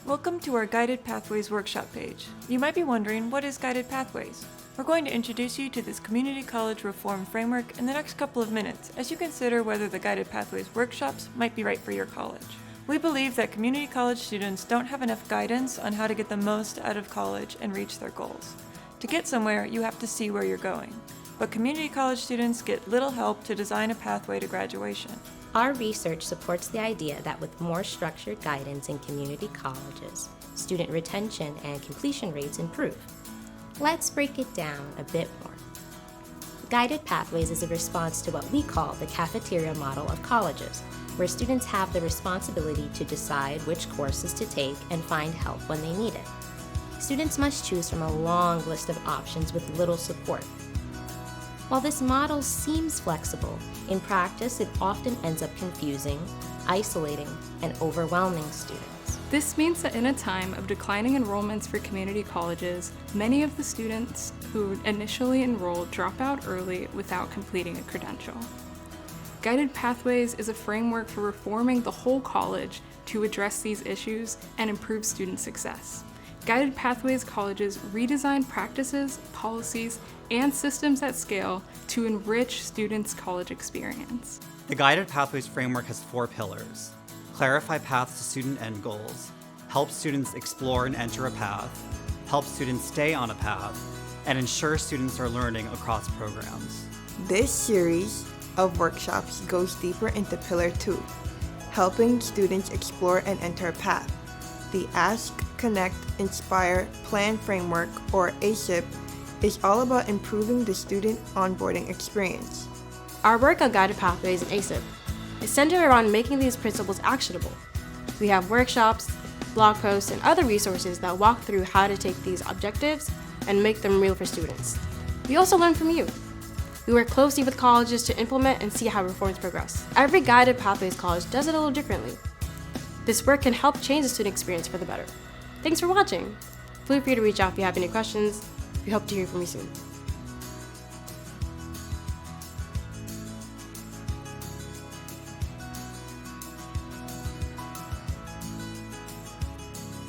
Welcome to our Guided Pathways workshop page. You might be wondering, what is Guided Pathways? We're going to introduce you to this community college reform framework in the next couple of minutes as you consider whether the Guided Pathways workshops might be right for your college. We believe that community college students don't have enough guidance on how to get the most out of college and reach their goals. To get somewhere, you have to see where you're going. But community college students get little help to design a pathway to graduation. Our research supports the idea that with more structured guidance in community colleges, student retention and completion rates improve. Let's break it down a bit more. Guided Pathways is a response to what we call the cafeteria model of colleges, where students have the responsibility to decide which courses to take and find help when they need it. Students must choose from a long list of options with little support. While this model seems flexible, in practice it often ends up confusing, isolating, and overwhelming students. This means that in a time of declining enrollments for community colleges, many of the students who initially enrolled drop out early without completing a credential. Guided Pathways is a framework for reforming the whole college to address these issues and improve student success. Guided Pathways colleges redesign practices, policies, and systems at scale to enrich students' college experience. The Guided Pathways framework has 4 pillars: clarify paths to student end goals, help students explore and enter a path, help students stay on a path, and ensure students are learning across programs. This series of workshops goes deeper into Pillar 2, helping students explore and enter a path. The Ask, Connect, Inspire, Plan framework, or ACIP, is all about improving the student onboarding experience. Our work on Guided Pathways and ACIP is centered around making these principles actionable. We have workshops, blog posts, and other resources that walk through how to take these objectives and make them real for students. We also learn from you. We work closely with colleges to implement and see how reforms progress. Every Guided Pathways college does it a little differently. This work can help change the student experience for the better. Thanks for watching. Feel free to reach out if you have any questions. We hope to hear from you soon.